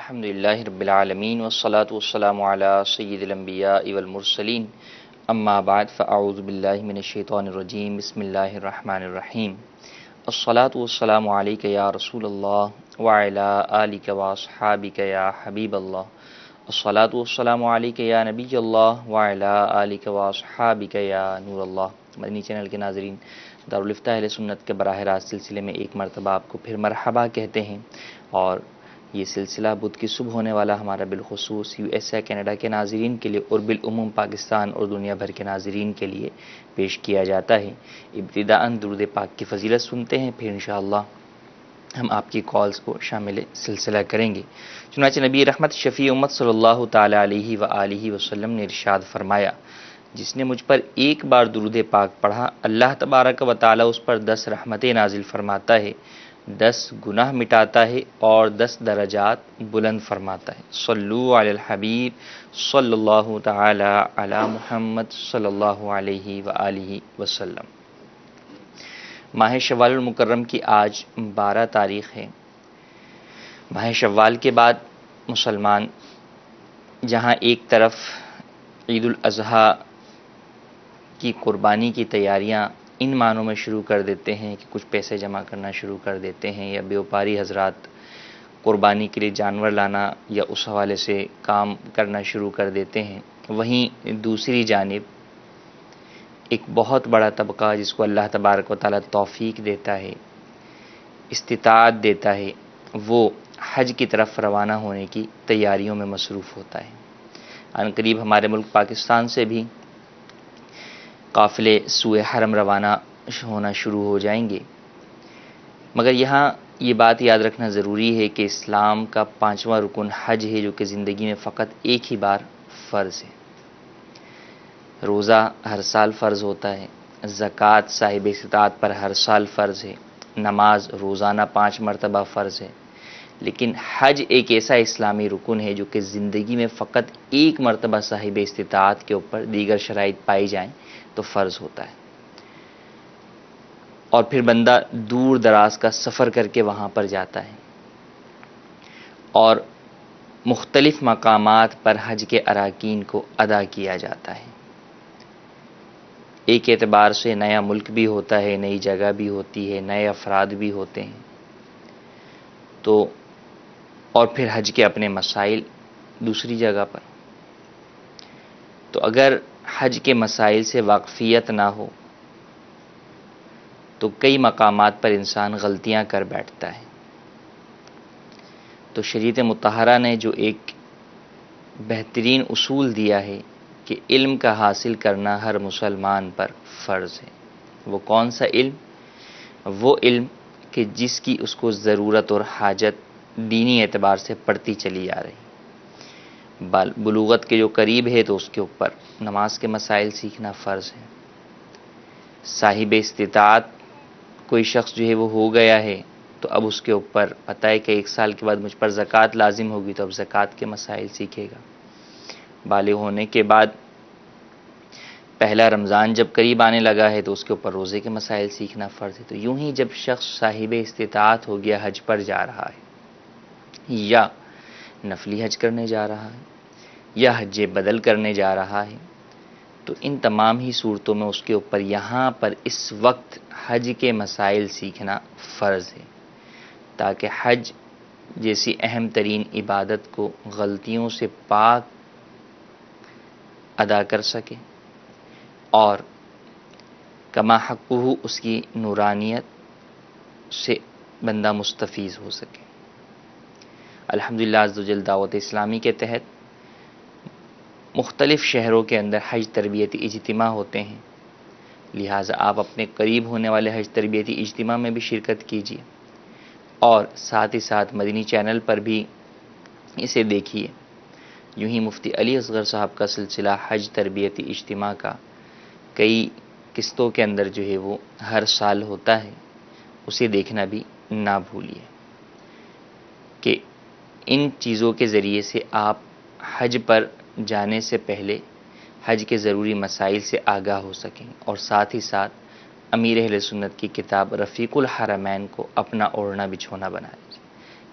الحمدللہ رب العالمین والصلاة والسلام علی سید الانبیاء والمرسلین اما بعد فاعوذ باللہ من الشیطان الرجیم بسم اللہ الرحمن الرحیم الصلاة والسلام علیک یا رسول اللہ وعلی آلک واصحابک یا حبیب اللہ الصلاة والسلام علیک یا نبی اللہ وعلی آلک واصحابک یا نور اللہ۔ مدنی چینل کے ناظرین، دارالفتاح اہل سنت کے براہ راست سلسلے میں ایک مرتبہ آپ کو پھر مرحبا کہتے ہیں، اور یہ سلسلہ بدھ کی صبح ہونے والا ہمارا بالخصوص یو ایس اے کینیڈا کے ناظرین کے لیے اور بالعموم پاکستان اور دنیا بھر کے ناظرین کے لیے پیش کیا جاتا ہے۔ ابتداءً درود پاک کی فضیلت سنتے ہیں، پھر انشاءاللہ ہم آپ کی کالز کو شامل سلسلہ کریں گے۔ چنانچہ نبی رحمت شفیع امت صلی اللہ تعالی علیہ وآلہ وسلم نے ارشاد فرمایا، جس نے مجھ پر ایک بار درود پاک پڑھا، اللہ تبارک و تعالی اس پر 10 رحمتیں نازل فرماتا ہے، 10 گناہ مٹاتا ہے اور 10 درجات بلند فرماتا ہے۔ صلو علی الحبیب صلی اللہ تعالی علی محمد صلی اللہ علیہ وآلہ وسلم۔ ماہ شوال المکرم کی آج 12 تاریخ ہے۔ ماہ شوال کے بعد مسلمان جہاں ایک طرف عید الاضحیٰ کی قربانی کی تیاریاں ان معنوں میں شروع کر دیتے ہیں کہ کچھ پیسے جمع کرنا شروع کر دیتے ہیں، یا بیوپاری حضرات قربانی کے لیے جانور لانا یا اس حوالے سے کام کرنا شروع کر دیتے ہیں، وہیں دوسری جانب ایک بہت بڑا طبقہ جس کو اللہ تبارک و تعالیٰ توفیق دیتا ہے، استطاعت دیتا ہے، وہ حج کی طرف روانہ ہونے کی تیاریوں میں مصروف ہوتا ہے۔ ان قریب ہمارے ملک پاکستان سے بھی قافلے سوئے حرم روانہ ہونا شروع ہو جائیں گے، مگر یہاں یہ بات یاد رکھنا ضروری ہے کہ اسلام کا 5واں رکن حج ہے، جو کہ زندگی میں فقط ایک ہی بار فرض ہے۔ روزہ ہر سال فرض ہوتا ہے، زکوٰۃ صاحب استطاعت پر ہر سال فرض ہے، نماز روزانہ 5 مرتبہ فرض ہے، لیکن حج ایک ایسا اسلامی رکن ہے جو کہ زندگی میں فقط ایک مرتبہ صاحب استطاعت کے اوپر دیگر شرائط پائی جائیں تو فرض ہوتا ہے، اور پھر بندہ دور دراز کا سفر کر کے وہاں پر جاتا ہے، اور مختلف مقامات پر حج کے اراکین کو ادا کیا جاتا ہے۔ ایک اعتبار سے نیا ملک بھی ہوتا ہے، نئی جگہ بھی ہوتی ہے، نئے افراد بھی ہوتے ہیں، تو اور پھر حج کے اپنے مسائل دوسری جگہ پر، تو اگر حج کے مسائل سے واقفیت نہ ہو تو کئی مقامات پر انسان غلطیاں کر بیٹھتا ہے۔ تو شریعت مطہرہ نے جو ایک بہترین اصول دیا ہے کہ علم کا حاصل کرنا ہر مسلمان پر فرض ہے، وہ کون سا علم؟ وہ علم کہ جس کی اس کو ضرورت اور حاجت دینی اعتبار سے پڑتی چلی آ رہی۔ بلوغت کے جو قریب ہے تو اس کے اوپر نماز کے مسائل سیکھنا فرض ہے۔ صاحب استطاعت کوئی شخص جو ہے وہ ہو گیا ہے تو اب اس کے اوپر پتہ ہے کہ 1 سال کے بعد مجھ پر زکوٰۃ لازم ہوگی، تو اب زکوٰۃ کے مسائل سیکھے گا۔ بالغ ہونے کے بعد پہلا رمضان جب قریب آنے لگا ہے تو اس کے اوپر روزے کے مسائل سیکھنا فرض ہے۔ تو یوں ہی جب شخص صاحب استطاعت ہو گیا، حج پر جا رہا ہے، یا نفلی حج کرنے جا رہا ہے، یا حج بدل کرنے جا رہا ہے، تو ان تمام ہی صورتوں میں اس کے اوپر یہاں پر اس وقت حج کے مسائل سیکھنا فرض ہے، تاکہ حج جیسی اہم ترین عبادت کو غلطیوں سے پاک ادا کر سکے، اور کما حقہ اس کی نورانیت سے بندہ مستفیض ہو سکے۔ الحمدللہ عزوجل دعوت اسلامی کے تحت مختلف شہروں کے اندر حج تربیتی اجتماع ہوتے ہیں، لہٰذا آپ اپنے قریب ہونے والے حج تربیتی اجتماع میں بھی شرکت کیجیے، اور ساتھ ہی ساتھ مدنی چینل پر بھی اسے دیکھیے۔ یوں ہی مفتی علی اصغر صاحب کا سلسلہ حج تربیتی اجتماع کا کئی قسطوں کے اندر جو ہے وہ ہر سال ہوتا ہے، اسے دیکھنا بھی نہ بھولیے، کہ ان چیزوں کے ذریعے سے آپ حج پر جانے سے پہلے حج کے ضروری مسائل سے آگاہ ہو سکیں، اور ساتھ ہی ساتھ امیر اہل سنت کی کتاب رفیق الحرمین کو اپنا اوڑھنا بچھونا بنا لیجیے،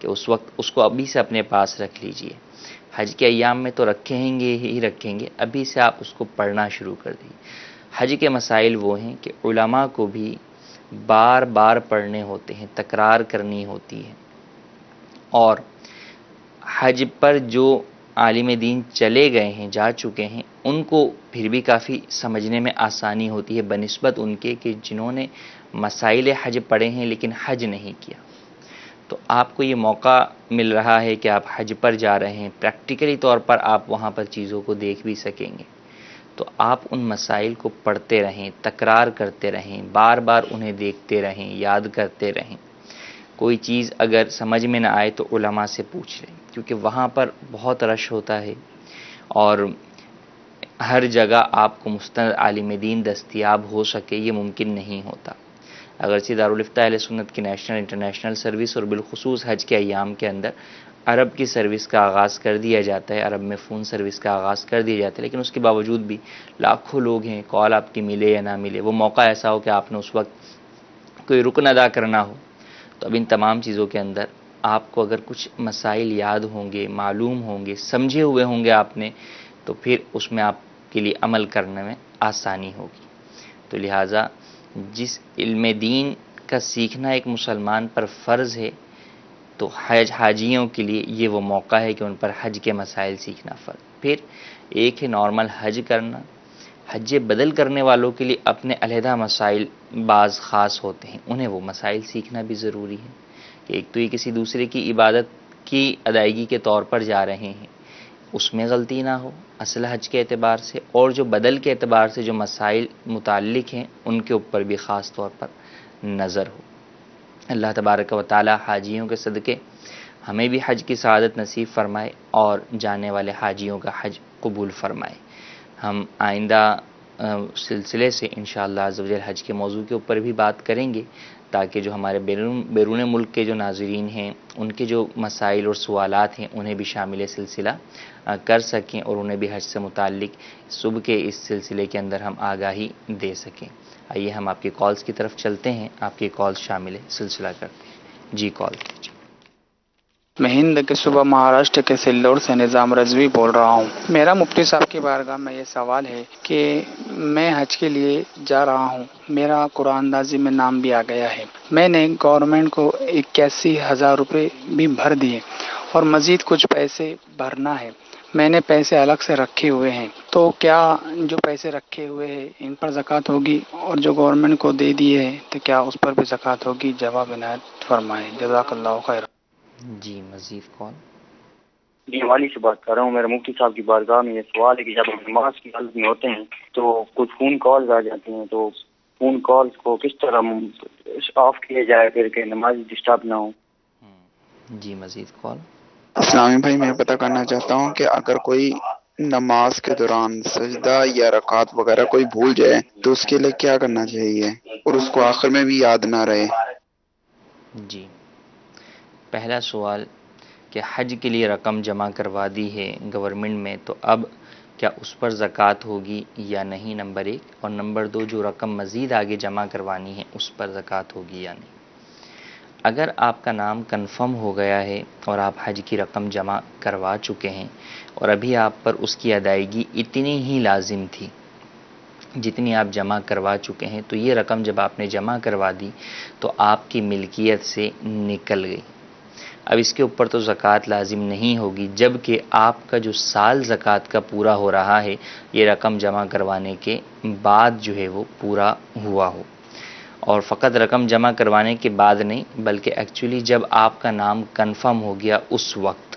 کہ اس وقت اس کو ابھی سے اپنے پاس رکھ لیجئے. حج کے ایام میں تو رکھیں گے ہی رکھیں گے، ابھی سے آپ اس کو پڑھنا شروع کر دیجیے. حج کے مسائل وہ ہیں کہ علماء کو بھی بار بار پڑھنے ہوتے ہیں، تکرار کرنی ہوتی ہے. اور حج پر جو عالم دین چلے گئے ہیں، جا چکے ہیں، ان کو پھر بھی کافی سمجھنے میں آسانی ہوتی ہے بنسبت ان کے کہ جنہوں نے مسائل حج پڑھے ہیں لیکن حج نہیں کیا. تو آپ کو یہ موقع مل رہا ہے کہ آپ حج پر جا رہے ہیں، پریکٹیکلی طور پر آپ وہاں پر چیزوں کو دیکھ بھی سکیں گے. تو آپ ان مسائل کو پڑھتے رہیں، تکرار کرتے رہیں، بار بار انہیں دیکھتے رہیں، یاد کرتے رہیں. کوئی چیز اگر سمجھ میں نہ آئے تو علماء سے پوچھ لیں، کیونکہ وہاں پر بہت رش ہوتا ہے اور ہر جگہ آپ کو مستند عالم دین دستیاب ہو سکے یہ ممکن نہیں ہوتا. اگرچہ دارالفتہ اہل سنت کی نیشنل انٹرنیشنل سروس اور بالخصوص حج کے ایام کے اندر عرب کی سروس کا آغاز کر دیا جاتا ہے، عرب میں فون سروس کا آغاز کر دیا جاتا ہے، لیکن اس کے باوجود بھی لاکھوں لوگ ہیں، کال آپ کی ملے یا نہ ملے، وہ موقع ایسا ہو کہ آپ نے اس وقت کوئی رکن ادا کرنا ہو. تو اب ان تمام چیزوں کے اندر آپ کو اگر کچھ مسائل یاد ہوں گے، معلوم ہوں گے، سمجھے ہوئے ہوں گے آپ نے، تو پھر اس میں آپ کے لیے عمل کرنے میں آسانی ہوگی. تو لہٰذا جس علم دین کا سیکھنا ایک مسلمان پر فرض ہے، تو حاجیوں کے لیے یہ وہ موقع ہے کہ ان پر حج کے مسائل سیکھنا فرض. پھر ایک ہے نارمل حج کرنا، حج بدل کرنے والوں کے لیے اپنے علیحدہ مسائل بعض خاص ہوتے ہیں، انہیں وہ مسائل سیکھنا بھی ضروری ہے کہ ایک تو یہ کسی دوسرے کی عبادت کی ادائیگی کے طور پر جا رہے ہیں، اس میں غلطی نہ ہو اصل حج کے اعتبار سے، اور جو بدل کے اعتبار سے جو مسائل متعلق ہیں ان کے اوپر بھی خاص طور پر نظر ہو. اللہ تبارک و تعالی حاجیوں کے صدقے ہمیں بھی حج کی سعادت نصیب فرمائے اور جانے والے حاجیوں کا حج قبول فرمائے. ہم آئندہ سلسلے سے انشاءاللہ عز و جل حج کے موضوع کے اوپر بھی بات کریں گے، تاکہ جو ہمارے بیرون ملک کے جو ناظرین ہیں ان کے جو مسائل اور سوالات ہیں انہیں بھی شامل سلسلہ کر سکیں اور انہیں بھی حج سے متعلق صبح کے اس سلسلے کے اندر ہم آگاہی دے سکیں. آئیے ہم آپ کی کالز کی طرف چلتے ہیں، آپ کی کالز شامل سلسلہ کرتے ہیں. جی کال. میں ہند کے صوبہ مہاراشٹر کے سلور سے نظام رضوی بول رہا ہوں. میرا مفتی صاحب کی بارگاہ میں یہ سوال ہے کہ میں حج کے لیے جا رہا ہوں، میرا قرآن اندازی میں نام بھی آ گیا ہے، میں نے گورنمنٹ کو 81,000 روپے بھی بھر دیے اور مزید کچھ پیسے بھرنا ہے. میں نے پیسے الگ سے رکھے ہوئے ہیں، تو کیا جو پیسے رکھے ہوئے ہیں ان پر زکوٰۃ ہوگی، اور جو گورنمنٹ کو دے دیے ہیں تو کیا اس پر بھی زکوٰۃ ہوگی؟ جواب عنایت فرمائیں. جزاک اللہ خیر. جی مزید کال. جی والی سے بات کر رہا ہوں. میرا مفتی صاحب کی بارگاہ میں یہ سوال ہے کہ جب ہم نماز کی حالت میں ہوتے ہیں تو کچھ فون کالز آ جاتی ہیں، تو فون کالز کو کس طرح آف کیا جائے پھر کہ نماز ڈسٹرب نہ ہو؟ جی مزید کال. اسلامی بھائی، میں پتہ کرنا چاہتا ہوں کہ اگر کوئی نماز کے دوران سجدہ یا رکعت وغیرہ کوئی بھول جائے تو اس کے لیے کیا کرنا چاہیے اور اس کو آخر میں بھی یاد نہ رہے؟ جی پہلا سوال کہ حج کے لیے رقم جمع کروا دی ہے گورنمنٹ میں، تو اب کیا اس پر زکوٰۃ ہوگی یا نہیں، نمبر ایک. اور نمبر دو، جو رقم مزید آگے جمع کروانی ہے اس پر زکوٰۃ ہوگی یا نہیں. اگر آپ کا نام کنفرم ہو گیا ہے اور آپ حج کی رقم جمع کروا چکے ہیں اور ابھی آپ پر اس کی ادائیگی اتنی ہی لازم تھی جتنی آپ جمع کروا چکے ہیں، تو یہ رقم جب آپ نے جمع کروا دی تو آپ کی ملکیت سے نکل گئی. اب اس کے اوپر تو زکوٰۃ لازم نہیں ہوگی جبکہ آپ کا جو سال زکوٰۃ کا پورا ہو رہا ہے یہ رقم جمع کروانے کے بعد جو ہے وہ پورا ہوا ہو. اور فقط رقم جمع کروانے کے بعد نہیں بلکہ ایکچولی جب آپ کا نام کنفرم ہو گیا اس وقت،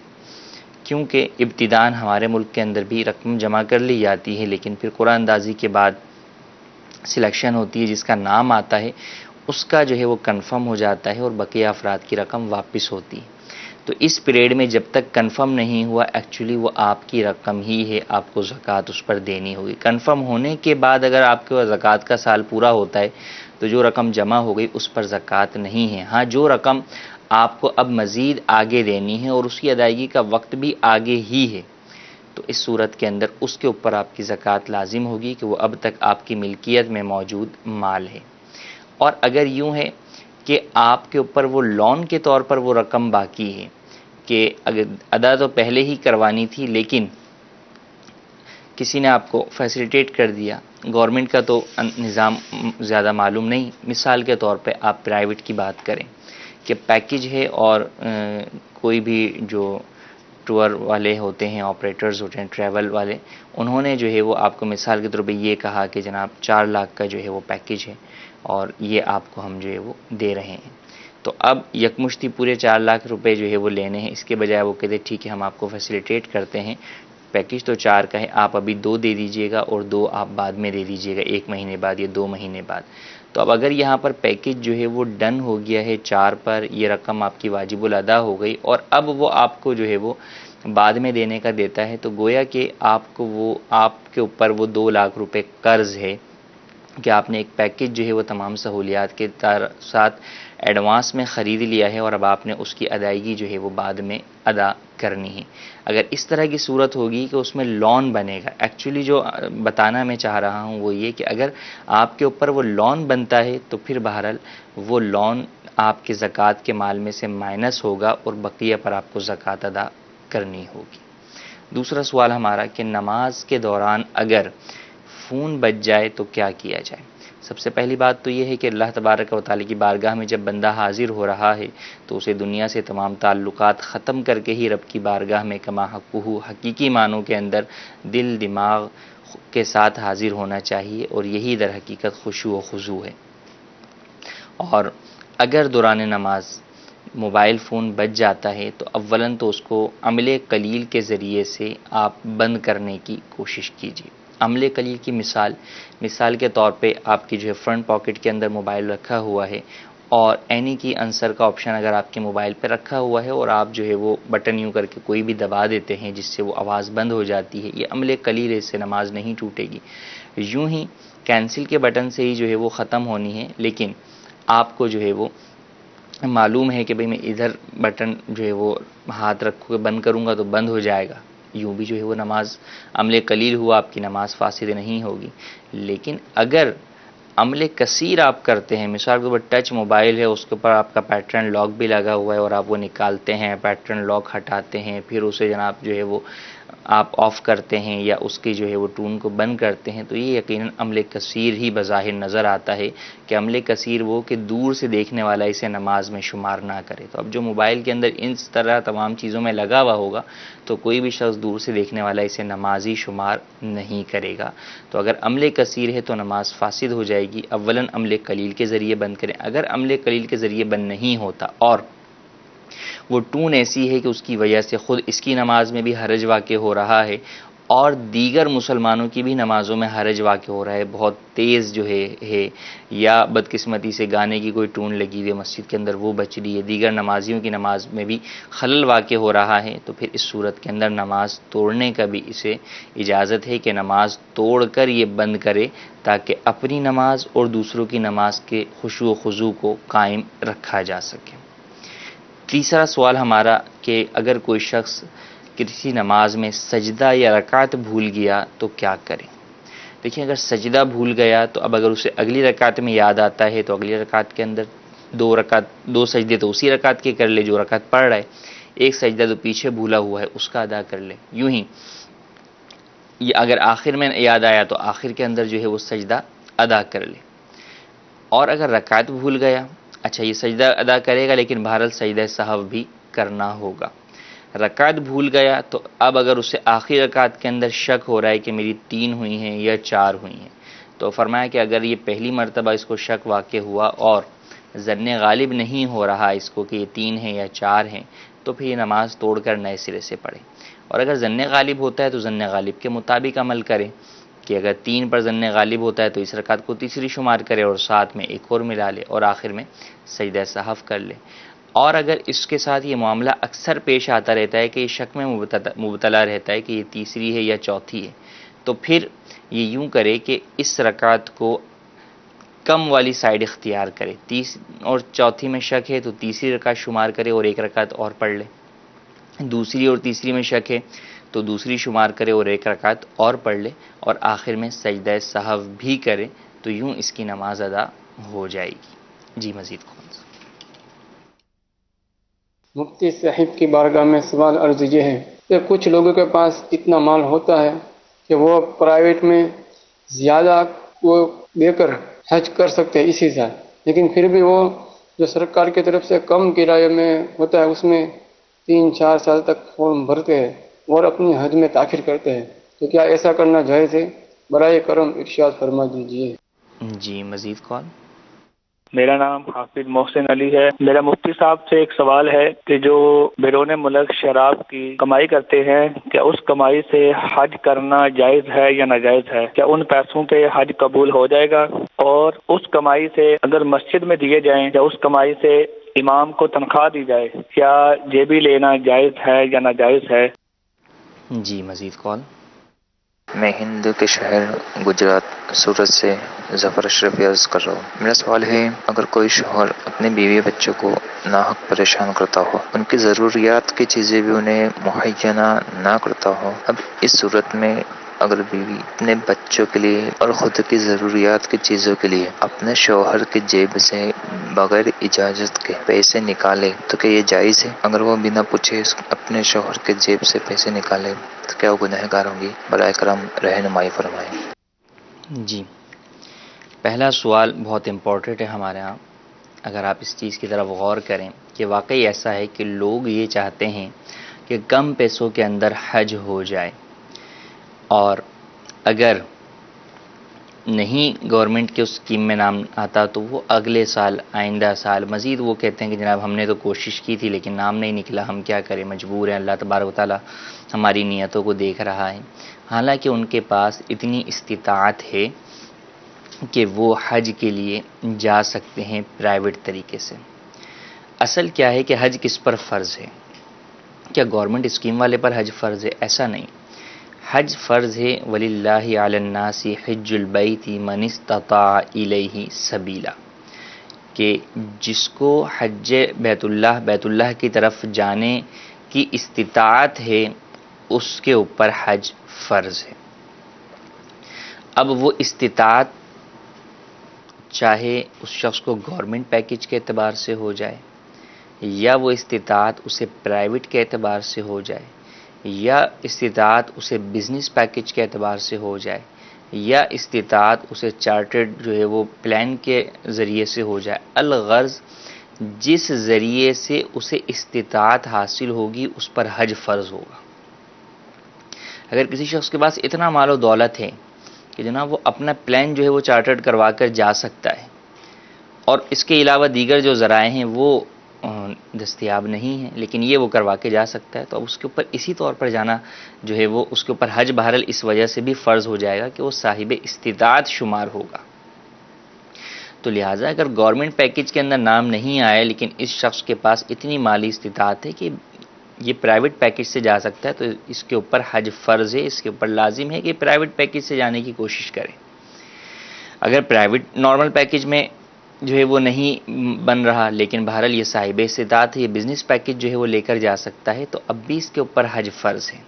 کیونکہ ابتداءً ہمارے ملک کے اندر بھی رقم جمع کر لی جاتی ہے لیکن پھر قرآن اندازی کے بعد سلیکشن ہوتی ہے، جس کا نام آتا ہے اس کا جو ہے وہ کنفرم ہو جاتا ہے اور بقیہ افراد کی رقم واپس ہوتی ہے. تو اس پیریڈ میں جب تک کنفرم نہیں ہوا ایکچولی وہ آپ کی رقم ہی ہے، آپ کو زکوٰۃ اس پر دینی ہوگی. کنفرم ہونے کے بعد اگر آپ کے زکوٰۃ کا سال پورا ہوتا ہے تو جو رقم جمع ہو گئی اس پر زکوٰۃ نہیں ہے. ہاں جو رقم آپ کو اب مزید آگے دینی ہے اور اس کی ادائیگی کا وقت بھی آگے ہی ہے، تو اس صورت کے اندر اس کے اوپر آپ کی زکوٰۃ لازم ہوگی کہ وہ اب تک آپ کی ملکیت میں موجود مال ہے. اور اگر یوں ہے کہ آپ کے اوپر وہ لون کے طور پر وہ رقم باقی ہے کہ اگر ادا تو پہلے ہی کروانی تھی لیکن کسی نے آپ کو فیسیلیٹیٹ کر دیا. گورنمنٹ کا تو نظام زیادہ معلوم نہیں. مثال کے طور پہ آپ پرائیویٹ کی بات کریں کہ پیکج ہے اور کوئی بھی جو ٹور والے ہوتے ہیں، آپریٹرز ہوتے ہیں، ٹریول والے، انہوں نے جو ہے وہ آپ کو مثال کے طور پہ یہ کہا کہ جناب 4 لاکھ کا جو ہے وہ پیکج ہے اور یہ آپ کو ہم جو ہے وہ دے رہے ہیں. تو اب یکمشتی پورے 4 لاکھ روپے جو ہے وہ لینے ہیں، اس کے بجائے وہ کہتے ٹھیک ہے ہم آپ کو فیسیلیٹیٹ کرتے ہیں، پیکج تو 4 کا ہے، آپ ابھی 2 دے دیجئے گا اور 2 آپ بعد میں دے دیجئے گا 1 مہینے بعد یا 2 مہینے بعد. تو اب اگر یہاں پر پیکج جو ہے وہ ڈن ہو گیا ہے 4 پر، یہ رقم آپ کی واجب الادا ہو گئی اور اب وہ آپ کو جو ہے وہ بعد میں دینے کا دیتا ہے، تو گویا کہ آپ کو وہ آپ کے اوپر وہ 2 لاکھ روپے قرض ہے کہ آپ نے ایک پیکج جو ہے وہ تمام سہولیات کے ساتھ ایڈوانس میں خرید لیا ہے اور اب آپ نے اس کی ادائیگی جو ہے وہ بعد میں ادا کرنی ہے. اگر اس طرح کی صورت ہوگی کہ اس میں لون بنے گا، ایکچولی جو بتانا میں چاہ رہا ہوں وہ یہ کہ اگر آپ کے اوپر وہ لون بنتا ہے تو پھر بہرحال وہ لون آپ کے زکوٰۃ کے مال میں سے مائنس ہوگا اور بقیہ پر آپ کو زکوٰۃ ادا کرنی ہوگی. دوسرا سوال ہمارا کہ نماز کے دوران اگر فون بج جائے تو کیا کیا جائے. سب سے پہلی بات تو یہ ہے کہ اللہ تبارک و تعالیٰ کی بارگاہ میں جب بندہ حاضر ہو رہا ہے تو اسے دنیا سے تمام تعلقات ختم کر کے ہی رب کی بارگاہ میں کما حقہ حقیقی معنوں کے اندر دل دماغ کے ساتھ حاضر ہونا چاہیے، اور یہی در حقیقت خشوع و خضوع ہے. اور اگر دوران نماز موبائل فون بج جاتا ہے تو اولاً تو اس کو عمل قلیل کے ذریعے سے آپ بند کرنے کی کوشش کیجیے. عمل قلیل کی مثال کے طور پہ آپ کی جو ہے فرنٹ پاکٹ کے اندر موبائل رکھا ہوا ہے اور اینی کی آنسر کا آپشن اگر آپ کے موبائل پہ رکھا ہوا ہے اور آپ جو ہے وہ بٹن یوں کر کے کوئی بھی دبا دیتے ہیں جس سے وہ آواز بند ہو جاتی ہے، یہ عمل قلیل ہے، اس سے نماز نہیں ٹوٹے گی. یوں ہی کینسل کے بٹن سے ہی جو ہے وہ ختم ہونی ہے، لیکن آپ کو جو ہے وہ معلوم ہے کہ بھئی میں ادھر بٹن جو ہے وہ ہاتھ رکھ کے بند کروں گا تو بند ہو جائے گا، یوں بھی جو ہے وہ نماز عمل قلیل ہوا، آپ کی نماز فاسد نہیں ہوگی. لیکن اگر عمل کثیر آپ کرتے ہیں، مثال کے اوپر ٹچ موبائل ہے، اس کے اوپر آپ کا پیٹرن لاک بھی لگا ہوا ہے اور آپ وہ نکالتے ہیں، پیٹرن لاک ہٹاتے ہیں، پھر اسے جناب جو ہے وہ آپ آف کرتے ہیں یا اس کی جو ہے وہ ٹون کو بند کرتے ہیں، تو یہ یقیناً عمل کثیر ہی بظاہر نظر آتا ہے کہ عمل کثیر وہ کہ دور سے دیکھنے والا اسے نماز میں شمار نہ کرے. تو اب جو موبائل کے اندر اس طرح تمام چیزوں میں لگا ہوا ہوگا تو کوئی بھی شخص دور سے دیکھنے والا اسے نمازی شمار نہیں کرے گا. تو اگر عمل کثیر ہے تو نماز فاسد ہو جائے گی. اولاً عمل قلیل کے ذریعے بند کریں. اگر عمل قلیل کے ذریعے بند نہیں ہوتا اور وہ ٹون ایسی ہے کہ اس کی وجہ سے خود اس کی نماز میں بھی حرج واقع ہو رہا ہے اور دیگر مسلمانوں کی بھی نمازوں میں حرج واقع ہو رہا ہے، بہت تیز جو ہے یا بدقسمتی سے گانے کی کوئی ٹون لگی ہوئی ہے مسجد کے اندر وہ بچ رہی ہے، دیگر نمازیوں کی نماز میں بھی خلل واقع ہو رہا ہے، تو پھر اس صورت کے اندر نماز توڑنے کا بھی اسے اجازت ہے کہ نماز توڑ کر یہ بند کرے تاکہ اپنی نماز اور دوسروں کی نماز کے خشوع و خضوع کو قائم رکھا جا سکے. تیسرا سوال ہمارا کہ اگر کوئی شخص کسی نماز میں سجدہ یا رکعت بھول گیا تو کیا کرے. دیکھیں اگر سجدہ بھول گیا تو اب اگر اسے اگلی رکعت میں یاد آتا ہے تو اگلی رکعت کے اندر 2 سجدے تو اسی رکعت کے کر لے جو رکعت پڑھ رہا ہے، ایک سجدہ تو پیچھے بھولا ہوا ہے اس کا ادا کر لے. یوں ہی اگر آخر میں یاد آیا تو آخر کے اندر جو ہے وہ سجدہ ادا کر لے. اور اگر رکعت بھول گیا، اچھا یہ سجدہ ادا کرے گا لیکن بہرحال سجدہ سہو بھی کرنا ہوگا. رکعت بھول گیا تو اب اگر اسے آخری رکعت کے اندر شک ہو رہا ہے کہ میری 3 ہوئی ہیں یا 4 ہوئی ہیں، تو فرمایا کہ اگر یہ پہلی مرتبہ اس کو شک واقع ہوا اور ظن غالب نہیں ہو رہا اس کو کہ یہ 3 ہیں یا 4 ہیں، تو پھر یہ نماز توڑ کر نئے سرے سے پڑھے. اور اگر ظن غالب ہوتا ہے تو ظن غالب کے مطابق عمل کرے کہ اگر 3 پر ظن غالب ہوتا ہے تو اس رکعت کو تیسری شمار کرے اور ساتھ میں ایک اور ملا لے اور آخر میں سجدہ سہو کر لے. اور اگر اس کے ساتھ یہ معاملہ اکثر پیش آتا رہتا ہے کہ یہ شک میں مبتلا رہتا ہے کہ یہ تیسری ہے یا چوتھی ہے، تو پھر یہ یوں کرے کہ اس رکعت کو کم والی سائیڈ اختیار کرے. اور چوتھی میں شک ہے تو تیسری رکعت شمار کرے اور ایک رکعت اور پڑھ لے. دوسری اور تیسری میں شک ہے تو دوسری شمار کرے اور ایک رکعت اور پڑھ لے اور آخر میں سجدہ سہو بھی کرے، تو یوں اس کی نماز ادا ہو جائے گی. جی مزید کون سا؟ مفتی صاحب کی بارگاہ میں سوال عرض یہ ہے کہ کچھ لوگوں کے پاس اتنا مال ہوتا ہے کہ وہ پرائیویٹ میں زیادہ وہ دے کر حج کر سکتے ہیں اسی سال، لیکن پھر بھی وہ جو سرکار کی طرف سے کم کرایے میں ہوتا ہے اس میں 3-4 سال تک فارم بھرتے ہیں اور اپنی حج میں تاخیر کرتے ہیں، تو کیا ایسا کرنا جائز ہے؟ برائے کرم ارشاد فرما دیجیے۔ جی مزید کال۔ میرا نام حافظ محسن علی ہے۔ میرا مفتی صاحب سے ایک سوال ہے کہ جو بیرون ملک شراب کی کمائی کرتے ہیں، کیا اس کمائی سے حج کرنا جائز ہے یا ناجائز ہے؟ کیا ان پیسوں پہ حج قبول ہو جائے گا؟ اور اس کمائی سے اگر مسجد میں دیے جائیں یا اس کمائی سے امام کو تنخواہ دی جائے، کیا یہ بھی لینا جائز ہے یا ناجائز ہے؟ جی مزید کال۔ میں ہند کے شہر گجرات سورت سے ظفر اشرف عرض کر رہا ہوں۔ میرا سوال ہے، اگر کوئی شوہر اپنے بیوی بچوں کو ناحق پریشان کرتا ہو، ان کی ضروریات کی چیزیں بھی انہیں مہیا نہ کرتا ہو، اب اس صورت میں اگر بیوی اپنے بچوں کے لیے اور خود کی ضروریات کی چیزوں کے لیے اپنے شوہر کی جیب سے بغیر اجازت کے پیسے نکالے تو کیا یہ جائز ہے؟ اگر وہ بنا پوچھے اپنے شوہر کے جیب سے پیسے نکالے تو کیا وہ گنہگار ہوں گی؟ برائے کرم رہنمائی فرمائیں۔ جی، پہلا سوال بہت امپورٹنٹ ہے ہمارے ہاں۔ اگر آپ اس چیز کی طرف غور کریں کہ واقعی ایسا ہے کہ لوگ یہ چاہتے ہیں کہ کم پیسوں کے اندر حج ہو جائے، اور اگر نہیں گورنمنٹ کے اس اسکیم میں نام آتا تو وہ اگلے سال، آئندہ سال مزید وہ کہتے ہیں کہ جناب ہم نے تو کوشش کی تھی لیکن نام نہیں نکلا، ہم کیا کریں، مجبور ہیں، اللہ تبارک و تعالیٰ ہماری نیتوں کو دیکھ رہا ہے۔ حالانکہ ان کے پاس اتنی استطاعت ہے کہ وہ حج کے لیے جا سکتے ہیں پرائیویٹ طریقے سے۔ اصل کیا ہے کہ حج کس پر فرض ہے؟ کیا گورنمنٹ اسکیم والے پر حج فرض ہے؟ ایسا نہیں۔ حج فرض ہے وَلِلَّهِ عَلَى النَّاسِ حِجُّ الْبَيْتِ مَنِ اسْتَطَاعَ إِلَيْهِ سَبِيلًا، کہ جس کو حج بیت اللہ کی طرف جانے کی استطاعت ہے اس کے اوپر حج فرض ہے۔ اب وہ استطاعت چاہے اس شخص کو گورنمنٹ پیکج کے اعتبار سے ہو جائے، یا وہ استطاعت اسے پرائیویٹ کے اعتبار سے ہو جائے، یا استطاعت اسے بزنس پیکج کے اعتبار سے ہو جائے، یا استطاعت اسے چارٹرڈ جو ہے وہ پلان کے ذریعے سے ہو جائے، الغرض جس ذریعے سے اسے استطاعت حاصل ہوگی اس پر حج فرض ہوگا۔ اگر کسی شخص کے پاس اتنا مال و دولت ہے کہ جناب وہ اپنا پلان جو ہے وہ چارٹرڈ کروا کر جا سکتا ہے، اور اس کے علاوہ دیگر جو ذرائع ہیں وہ دستیاب نہیں ہیں، لیکن یہ وہ کروا کے جا سکتا ہے، تو اب اس کے اوپر اسی طور پر جانا جو ہے وہ اس کے اوپر حج بہرحال اس وجہ سے بھی فرض ہو جائے گا کہ وہ صاحب استطاعت شمار ہوگا۔ تو لہٰذا اگر گورنمنٹ پیکج کے اندر نام نہیں آیا لیکن اس شخص کے پاس اتنی مالی استطاعت ہے کہ یہ پرائیویٹ پیکج سے جا سکتا ہے، تو اس کے اوپر حج فرض ہے، اس کے اوپر لازم ہے کہ پرائیویٹ پیکج سے جانے کی کوشش کرے۔ اگر پرائیویٹ نارمل پیکج میں جو ہے وہ نہیں بن رہا لیکن بہرحال یہ صاحب استطاعت ہے، یہ بزنس پیکج جو ہے وہ لے کر جا سکتا ہے، تو اب بھی اس کے اوپر حج فرض ہے۔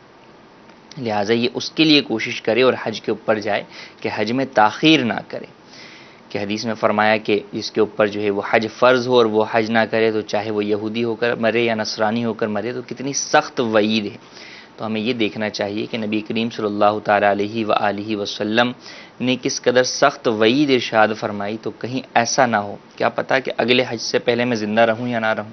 لہٰذا یہ اس کے لیے کوشش کرے اور حج کے اوپر جائے کہ حج میں تاخیر نہ کرے، کہ حدیث میں فرمایا کہ اس کے اوپر جو ہے وہ حج فرض ہو اور وہ حج نہ کرے تو چاہے وہ یہودی ہو کر مرے یا نصرانی ہو کر مرے، تو کتنی سخت وعید ہے۔ تو ہمیں یہ دیکھنا چاہیے کہ نبی کریم صلی اللہ تعالیٰ علیہ وآلہ وسلم نے کس قدر سخت وعید ارشاد فرمائی، تو کہیں ایسا نہ ہو، کیا پتا کہ اگلے حج سے پہلے میں زندہ رہوں یا نہ رہوں،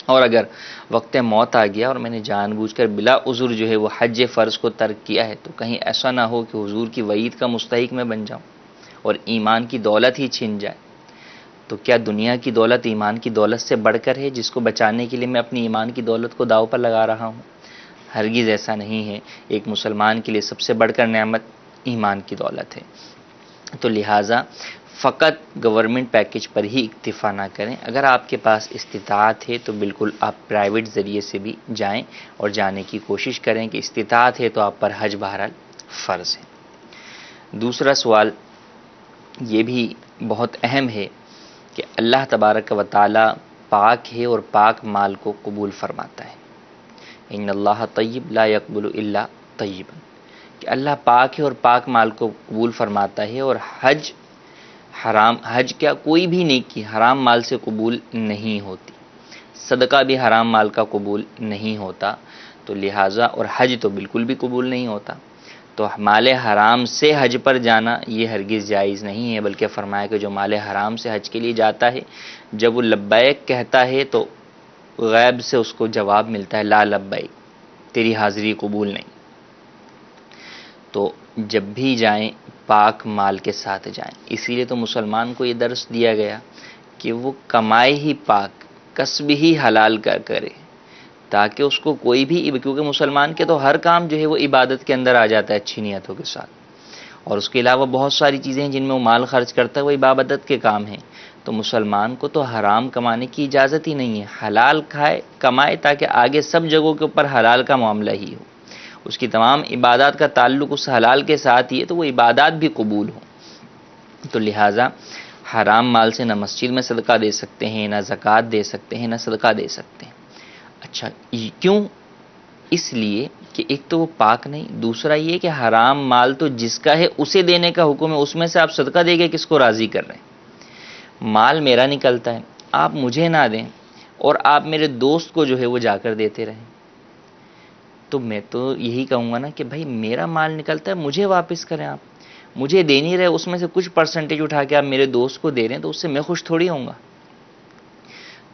اور اگر وقت موت آ گیا اور میں نے جان بوجھ کر بلا عذر جو ہے وہ حج فرض کو ترک کیا ہے، تو کہیں ایسا نہ ہو کہ حضور کی وعید کا مستحق میں بن جاؤں اور ایمان کی دولت ہی چھن جائے۔ تو کیا دنیا کی دولت ایمان کی دولت سے بڑھ کر ہے جس کو بچانے کے لیے میں اپنی ایمان کی دولت کو داؤ پر لگا رہا ہوں؟ ہرگز ایسا نہیں ہے۔ ایک مسلمان کے لیے سب سے بڑھ کر نعمت ایمان کی دولت ہے۔ تو لہٰذا فقط گورنمنٹ پیکج پر ہی اکتفا نہ کریں، اگر آپ کے پاس استطاعت ہے تو بالکل آپ پرائیویٹ ذریعے سے بھی جائیں اور جانے کی کوشش کریں کہ استطاعت ہے تو آپ پر حج بہرحال فرض ہے۔ دوسرا سوال یہ بھی بہت اہم ہے کہ اللہ تبارک و تعالی پاک ہے اور پاک مال کو قبول فرماتا ہے۔ ان اللہ طیب لا یقبل الا طیبا، کہ اللہ پاک ہے اور پاک مال کو قبول فرماتا ہے، اور حج کیا کوئی بھی نیکی حرام مال سے قبول نہیں ہوتی، صدقہ بھی حرام مال کا قبول نہیں ہوتا، تو لہٰذا اور حج تو بالکل بھی قبول نہیں ہوتا، تو مال حرام سے حج پر جانا یہ ہرگز جائز نہیں ہے، بلکہ فرمایا کہ جو مال حرام سے حج کے لیے جاتا ہے، جب وہ لبیک کہتا ہے تو غیب سے اس کو جواب ملتا ہے لا لبیک، تیری حاضری قبول نہیں۔ تو جب بھی جائیں پاک مال کے ساتھ جائیں، اسی لیے تو مسلمان کو یہ درس دیا گیا کہ وہ کمائے ہی پاک، کسب ہی حلال کا کرے، تاکہ اس کو کوئی بھی، کیونکہ مسلمان کے تو ہر کام جو ہے وہ عبادت کے اندر آ جاتا ہے اچھی نیتوں کے ساتھ، اور اس کے علاوہ بہت ساری چیزیں ہیں جن میں وہ مال خرچ کرتا ہے، وہ عبادت کے کام ہیں۔ تو مسلمان کو تو حرام کمانے کی اجازت ہی نہیں ہے، حلال کھائے کمائے تاکہ آگے سب جگہوں کے اوپر حلال کا معاملہ ہی ہو، اس کی تمام عبادات کا تعلق اس حلال کے ساتھ ہی ہے، تو وہ عبادات بھی قبول ہوں۔ تو لہٰذا حرام مال سے نہ مسجد میں صدقہ دے سکتے ہیں، نہ زکوٰۃ دے سکتے ہیں، نہ صدقہ دے سکتے ہیں۔ اچھا کیوں؟ اس لیے کہ ایک تو وہ پاک نہیں، دوسرا یہ کہ حرام مال تو جس کا ہے اسے دینے کا حکم ہے، اس میں سے آپ صدقہ دے کے کس کو راضی کر رہے ہیں؟ مال میرا نکلتا ہے، آپ مجھے نہ دیں اور آپ میرے دوست کو جو ہے وہ جا کر دیتے رہیں، تو میں تو یہی کہوں گا نا کہ بھائی میرا مال نکلتا ہے مجھے واپس کریں، آپ مجھے دے نہیں رہے، اس میں سے کچھ پرسنٹیج اٹھا کے آپ میرے دوست کو دے رہے ہیں، تو اس سے میں خوش تھوڑی ہوں گا۔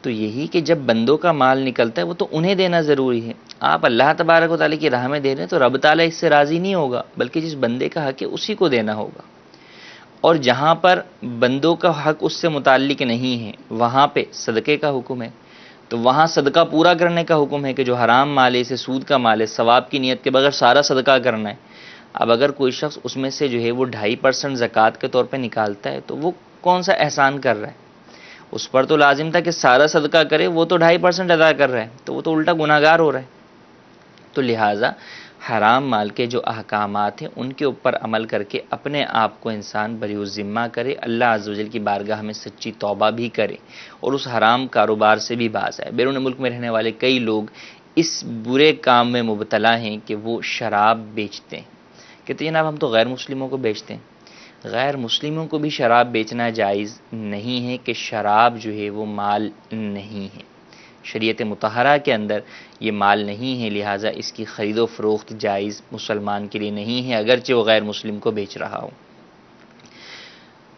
تو یہی کہ جب بندوں کا مال نکلتا ہے وہ تو انہیں دینا ضروری ہے، آپ اللہ تبارک و تعالیٰ کی راہ میں دے رہے ہیں تو رب تعالیٰ اس سے راضی نہیں ہوگا، بلکہ جس بندے کا حق ہے اسی کو دینا ہوگا، اور جہاں پر بندوں کا حق اس سے متعلق نہیں ہے وہاں پہ صدقے کا حکم ہے، تو وہاں صدقہ پورا کرنے کا حکم ہے کہ جو حرام مال ہے، اسے سود کا مال ہے، ثواب کی نیت کے بغیر سارا صدقہ کرنا ہے۔ اب اگر کوئی شخص اس میں سے جو ہے وہ 2.5% زکوٰۃ کے طور پہ نکالتا ہے تو وہ کون سا احسان کر رہا ہے؟ اس پر تو لازم تھا کہ سارا صدقہ کرے، وہ تو 2.5% ادا کر رہا ہے، تو وہ تو الٹا گناہگار ہو رہا ہے۔ تو لہٰذا حرام مال کے جو احکامات ہیں ان کے اوپر عمل کر کے اپنے آپ کو انسان بری الذمہ کرے، اللہ عز و جل کی بارگاہ میں سچی توبہ بھی کرے اور اس حرام کاروبار سے بھی باز آئے۔ بیرون ملک میں رہنے والے کئی لوگ اس برے کام میں مبتلا ہیں کہ وہ شراب بیچتے ہیں، کہتے ہیں جناب ہم تو غیر مسلموں کو بیچتے ہیں۔ غیر مسلموں کو بھی شراب بیچنا جائز نہیں ہے، کہ شراب جو ہے وہ مال نہیں ہے، شریعت مطہرہ کے اندر یہ مال نہیں ہے، لہٰذا اس کی خرید و فروخت جائز مسلمان کے لیے نہیں ہے، اگرچہ وہ غیر مسلم کو بیچ رہا ہو۔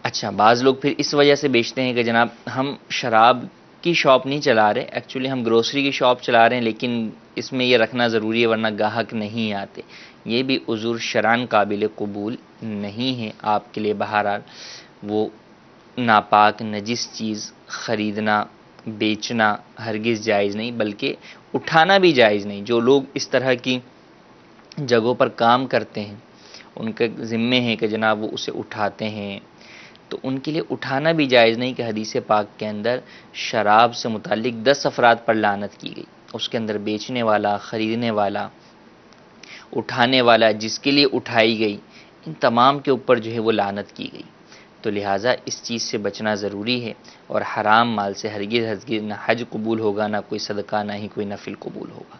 اچھا بعض لوگ پھر اس وجہ سے بیچتے ہیں کہ جناب ہم شراب کی شاپ نہیں چلا رہے، ایکچولی ہم گروسری کی شاپ چلا رہے ہیں، لیکن اس میں یہ رکھنا ضروری ہے ورنہ گاہک نہیں آتے۔ یہ بھی عذر شرعاً قابل قبول نہیں ہے آپ کے لیے، بہرحال وہ ناپاک نجس چیز خریدنا بیچنا ہرگز جائز نہیں، بلکہ اٹھانا بھی جائز نہیں۔ جو لوگ اس طرح کی جگہوں پر کام کرتے ہیں ان کے ذمے ہیں کہ جناب وہ اسے اٹھاتے ہیں، تو ان کے لیے اٹھانا بھی جائز نہیں، کہ حدیث پاک کے اندر شراب سے متعلق 10 افراد پر لعنت کی گئی، اس کے اندر بیچنے والا، خریدنے والا، اٹھانے والا، جس کے لیے اٹھائی گئی، ان تمام کے اوپر جو ہے وہ لعنت کی گئی۔ تو لہٰذا اس چیز سے بچنا ضروری ہے، اور حرام مال سے ہرگز نہ حج قبول ہوگا، نہ کوئی صدقہ، نہ ہی کوئی نفل قبول ہوگا۔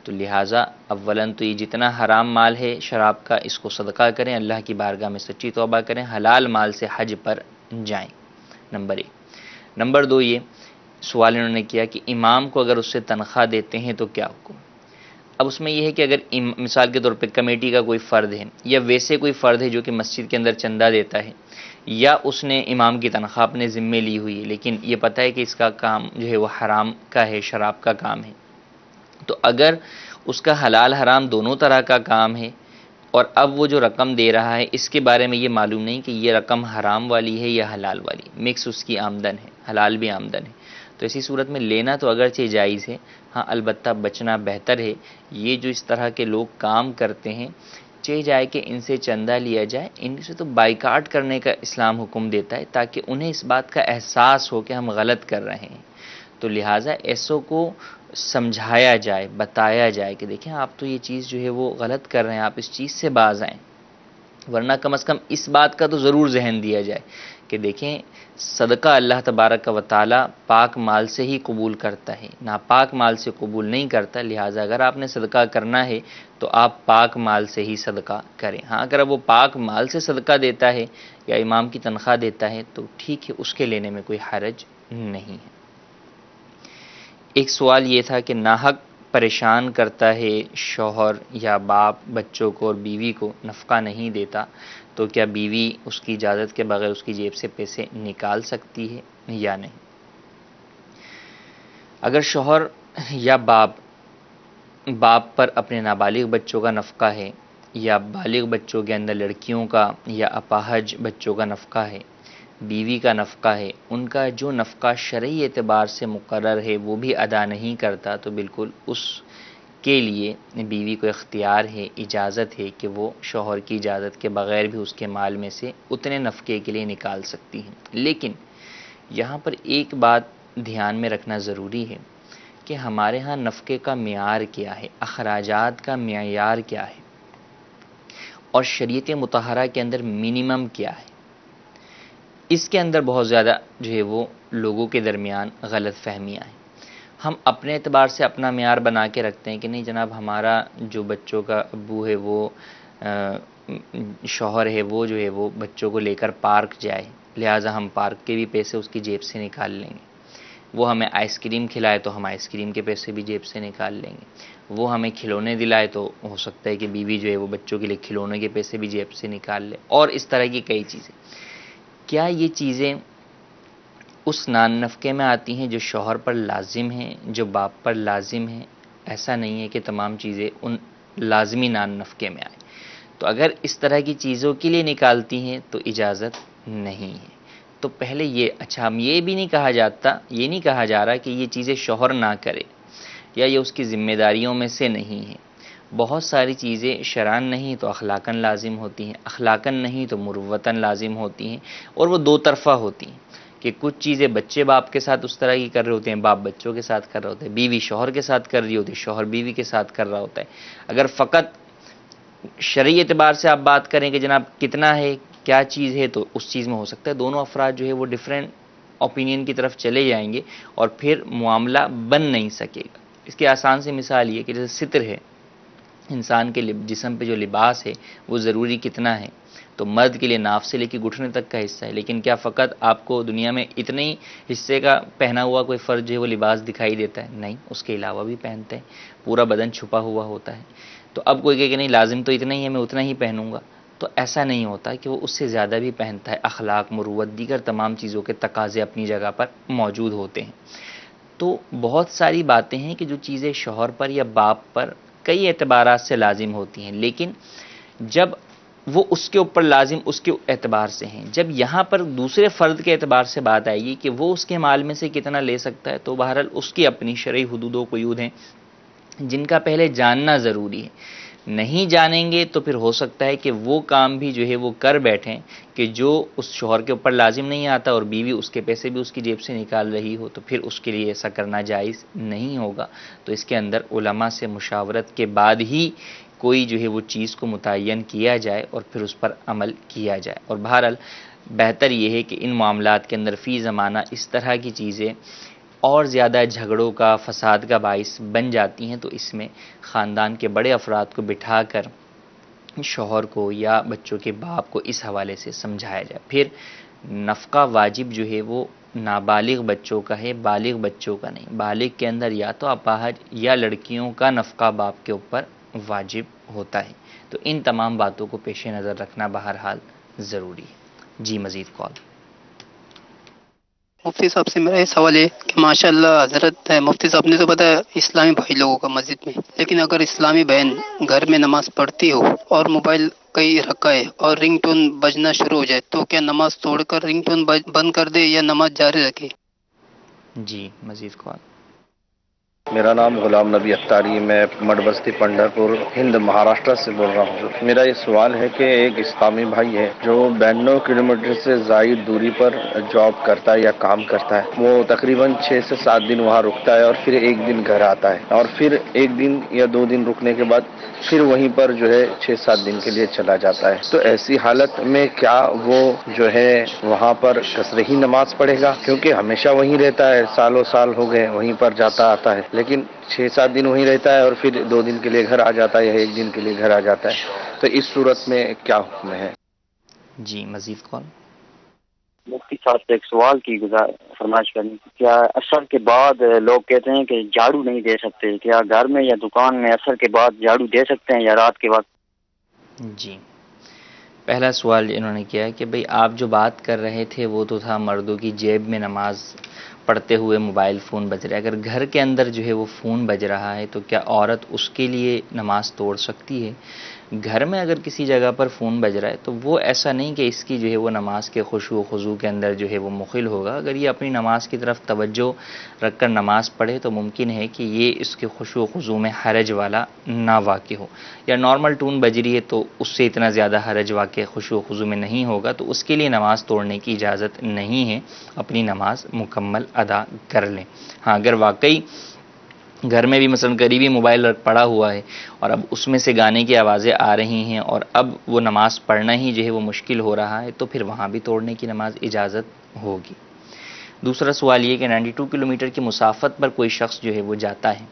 تو لہٰذا اولاً تو یہ جتنا حرام مال ہے شراب کا، اس کو صدقہ کریں، اللہ کی بارگاہ میں سچی توبہ کریں، حلال مال سے حج پر جائیں، نمبر 1۔ نمبر 2 یہ سوال انہوں نے کیا کہ امام کو اگر اس سے تنخواہ دیتے ہیں تو کیا حکم؟ اب اس میں یہ ہے کہ اگر مثال کے طور پہ کمیٹی کا کوئی فرد ہے، یا ویسے کوئی فرد ہے جو کہ مسجد کے اندر چندہ دیتا ہے، یا اس نے امام کی تنخواہ اپنے ذمے لی ہوئی ہے، لیکن یہ پتہ ہے کہ اس کا کام جو ہے وہ حرام کا ہے، شراب کا کام ہے، تو اگر اس کا حلال حرام دونوں طرح کا کام ہے، اور اب وہ جو رقم دے رہا ہے اس کے بارے میں یہ معلوم نہیں کہ یہ رقم حرام والی ہے یا حلال والی، مکس اس کی آمدن ہے، حلال بھی آمدن ہے، تو اسی صورت میں لینا تو اگرچہ جائز ہے، ہاں البتہ بچنا بہتر ہے۔ یہ جو اس طرح کے لوگ کام کرتے ہیں چاہے جائے کہ ان سے چندہ لیا جائے، ان سے تو بائیکاٹ کرنے کا اسلام حکم دیتا ہے، تاکہ انہیں اس بات کا احساس ہو کہ ہم غلط کر رہے ہیں۔ تو لہٰذا ایسوں کو سمجھایا جائے، بتایا جائے کہ دیکھیں آپ تو یہ چیز جو ہے وہ غلط کر رہے ہیں، آپ اس چیز سے باز آئیں، ورنہ کم از کم اس بات کا تو ضرور ذہن دیا جائے کہ دیکھیں صدقہ اللہ تبارک و تعالی پاک مال سے ہی قبول کرتا ہے، ناپاک مال سے قبول نہیں کرتا، لہٰذا اگر آپ نے صدقہ کرنا ہے تو آپ پاک مال سے ہی صدقہ کریں۔ ہاں اگر وہ پاک مال سے صدقہ دیتا ہے یا امام کی تنخواہ دیتا ہے تو ٹھیک ہے، اس کے لینے میں کوئی حرج نہیں ہے۔ ایک سوال یہ تھا کہ ناحق پریشان کرتا ہے شوہر یا باپ بچوں کو اور بیوی کو، نفقہ نہیں دیتا، تو کیا بیوی اس کی اجازت کے بغیر اس کی جیب سے پیسے نکال سکتی ہے یا نہیں؟ اگر شوہر یا باپ پر اپنے نابالغ بچوں کا نفقہ ہے، یا بالغ بچوں کے اندر لڑکیوں کا یا اپاہج بچوں کا نفقہ ہے، بیوی کا نفقہ ہے، ان کا جو نفقہ شرعی اعتبار سے مقرر ہے وہ بھی ادا نہیں کرتا، تو بالکل اس کے لیے بیوی کو اختیار ہے، اجازت ہے کہ وہ شوہر کی اجازت کے بغیر بھی اس کے مال میں سے اتنے نفقے کے لیے نکال سکتی ہیں۔ لیکن یہاں پر ایک بات دھیان میں رکھنا ضروری ہے کہ ہمارے ہاں نفقے کا معیار کیا ہے، اخراجات کا معیار کیا ہے، اور شریعت مطہرہ کے اندر منیمم کیا ہے۔ اس کے اندر بہت زیادہ جو ہے وہ لوگوں کے درمیان غلط فہمیاں ہیں۔ ہم اپنے اعتبار سے اپنا معیار بنا کے رکھتے ہیں کہ نہیں جناب، ہمارا جو بچوں کا ابو ہے وہ شوہر ہے وہ جو ہے وہ بچوں کو لے کر پارک جائے، لہٰذا ہم پارک کے بھی پیسے اس کی جیب سے نکال لیں گے۔ وہ ہمیں آئس کریم کھلائے تو ہم آئس کریم کے پیسے بھی جیب سے نکال لیں گے۔ وہ ہمیں کھلونے دلائے تو ہو سکتا ہے کہ بیوی جو ہے وہ بچوں کے لیے کھلونے کے پیسے بھی جیب سے نکال لے، اور اس طرح کی کئی چیزیں۔ کیا یہ چیزیں اس نان نفقے میں آتی ہیں جو شوہر پر لازم ہیں، جو باپ پر لازم ہیں؟ ایسا نہیں ہے کہ تمام چیزیں ان لازمی نان نفقے میں آئیں۔ تو اگر اس طرح کی چیزوں کے لیے نکالتی ہیں تو اجازت نہیں ہے۔ تو پہلے اچھا ہم یہ بھی نہیں کہا جا رہا کہ یہ چیزیں شوہر نہ کرے یا یہ اس کی ذمہ داریوں میں سے نہیں ہے۔ بہت ساری چیزیں شرعاً نہیں تو اخلاقاً لازم ہوتی ہیں، اخلاقاً نہیں تو مروتاً لازم ہوتی ہیں، اور وہ دو طرفہ ہوتی ہیں کہ کچھ چیزیں بچے باپ کے ساتھ اس طرح کی کر رہے ہوتے ہیں، باپ بچوں کے ساتھ کر رہے ہوتے ہیں، بیوی شوہر کے ساتھ کر رہی ہوتی ہے، شوہر بیوی کے ساتھ کر رہا ہوتا ہے۔ اگر فقط شرعی اعتبار سے آپ بات کریں کہ جناب کتنا ہے، کیا چیز ہے، تو اس چیز میں ہو سکتا ہے دونوں افراد جو ہے وہ ڈیفرنٹ اوپینین کی طرف چلے جائیں گے اور پھر معاملہ بن نہیں سکے گا۔ اس کی آسان سی مثال یہ کہ جیسے ستر ہے، انسان کے جسم پہ جو لباس ہے وہ ضروری کتنا ہے، تو مرد کے لیے ناف سے لے کے گھٹنے تک کا حصہ ہے، لیکن کیا فقط آپ کو دنیا میں اتنے ہی حصے کا پہنا ہوا کوئی فرد جو ہے وہ لباس دکھائی دیتا ہے؟ نہیں، اس کے علاوہ بھی پہنتے ہیں، پورا بدن چھپا ہوا ہوتا ہے۔ تو اب کوئی کہے کہ نہیں لازم تو اتنا ہی ہے، میں اتنا ہی پہنوں گا، تو ایسا نہیں ہوتا کہ وہ اس سے زیادہ بھی پہنتا ہے۔ اخلاق، مروت، دیگر تمام چیزوں کے تقاضے اپنی جگہ پر موجود ہوتے ہیں۔ تو بہت ساری باتیں ہیں کہ جو چیزیں شوہر پر یا باپ پر کئی اعتبارات سے لازم ہوتی ہیں، لیکن جب وہ اس کے اوپر لازم اس کے اعتبار سے ہیں، جب یہاں پر دوسرے فرد کے اعتبار سے بات آئے گی کہ وہ اس کے مال میں سے کتنا لے سکتا ہے، تو بہرحال اس کی اپنی شرعی حدود و قیود ہیں جن کا پہلے جاننا ضروری ہے۔ نہیں جانیں گے تو پھر ہو سکتا ہے کہ وہ کام بھی جو ہے وہ کر بیٹھیں کہ جو اس شوہر کے اوپر لازم نہیں آتا، اور بیوی اس کے پیسے بھی اس کی جیب سے نکال رہی ہو، تو پھر اس کے لیے ایسا کرنا جائز نہیں ہوگا۔ تو اس کے اندر علماء سے مشاورت کے بعد ہی کوئی جو ہے وہ چیز کو متعین کیا جائے اور پھر اس پر عمل کیا جائے۔ اور بہرحال بہتر یہ ہے کہ ان معاملات کے اندر فی زمانہ اس طرح کی چیزیں اور زیادہ جھگڑوں کا، فساد کا باعث بن جاتی ہیں، تو اس میں خاندان کے بڑے افراد کو بٹھا کر شوہر کو یا بچوں کے باپ کو اس حوالے سے سمجھایا جائے۔ پھر نفقہ واجب جو ہے وہ نابالغ بچوں کا ہے، بالغ بچوں کا نہیں۔ بالغ کے اندر یا تو اپاہج یا لڑکیوں کا نفقہ باپ کے اوپر واجب ہوتا ہے۔ تو ان تمام باتوں کو پیش نظر رکھنا بہرحال ضروری ہے۔ جی مزید کال۔ مفتی صاحب سے میرا یہ سوال ہے کہ ماشاءاللہ حضرت مفتی صاحب نے تو بتایا اسلامی بھائی لوگوں کا مسجد میں، لیکن اگر اسلامی بہن گھر میں نماز پڑھتی ہو اور موبائل کہیں رکھا ہے اور رنگ ٹون بجنا شروع ہو جائے، تو کیا نماز توڑ کر رنگ ٹون بند کر دے یا نماز جاری رکھے؟ جی مزید کال۔ میرا نام غلام نبی اختاری، میں مڈ بستی پنڈھرپور ہند مہاراشٹر سے بول رہا ہوں۔ میرا یہ سوال ہے کہ ایک اسلامی بھائی ہے جو 92 کلومیٹر سے زائد دوری پر جاب کرتا ہے یا کام کرتا ہے، وہ تقریباً 6 سے 7 دن وہاں رکتا ہے اور پھر ایک دن گھر آتا ہے، اور پھر ایک دن یا 2 دن رکنے کے بعد پھر وہیں پر جو ہے 6-7 دن کے لیے چلا جاتا ہے۔ تو ایسی حالت میں کیا وہ جو ہے وہاں پر قصر ہی نماز پڑھے گا؟ کیونکہ ہمیشہ وہیں رہتا ہے، سالوں سال ہو گئے وہیں پر جاتا آتا ہے، لیکن 6-7 دن وہیں رہتا ہے اور پھر 2 دن کے لیے گھر آ جاتا ہے یا 1 دن کے لیے گھر آ جاتا ہے۔ تو اس صورت میں کیا حکم ہے؟ جی مزید کال۔ مفتی صاحب سے ایک سوال کی فرمائش کرنی تھی. کیا عصر کے بعد لوگ کہتے ہیں کہ جھاڑو نہیں دے سکتے، کیا گھر میں یا دکان میں عصر کے بعد جھاڑو دے سکتے ہیں یا رات کے وقت؟ جی، پہلا سوال انہوں نے کیا ہے کہ بھئی آپ جو بات کر رہے تھے وہ تو تھا مردوں کی جیب میں نماز پڑھتے ہوئے موبائل فون بج رہا ہے. اگر گھر کے اندر جو ہے وہ فون بج رہا ہے تو کیا عورت اس کے لیے نماز توڑ سکتی ہے؟ گھر میں اگر کسی جگہ پر فون بج رہا ہے تو وہ ایسا نہیں کہ اس کی جو ہے وہ نماز کے خشوع و خضوع کے اندر جو ہے وہ مخل ہوگا. اگر یہ اپنی نماز کی طرف توجہ رکھ کر نماز پڑھے تو ممکن ہے کہ یہ اس کے خشوع و خضوع میں حرج والا نہ واقع ہو. یا نارمل ٹون بج رہی ہے تو اس سے اتنا زیادہ حرج واقع خشوع و خضوع میں نہیں ہوگا، تو اس کے لیے نماز توڑنے کی اجازت نہیں ہے، اپنی نماز مکمل ادا کر لیں. ہاں اگر واقعی گھر میں بھی مثلا قریبی موبائل پڑا ہوا ہے اور اب اس میں سے گانے کی آوازیں آ رہی ہیں اور اب وہ نماز پڑھنا ہی جو ہے وہ مشکل ہو رہا ہے، تو پھر وہاں بھی توڑنے کی نماز اجازت ہوگی. دوسرا سوال یہ کہ 92 کلومیٹر کی مسافت پر کوئی شخص جو ہے وہ جاتا ہے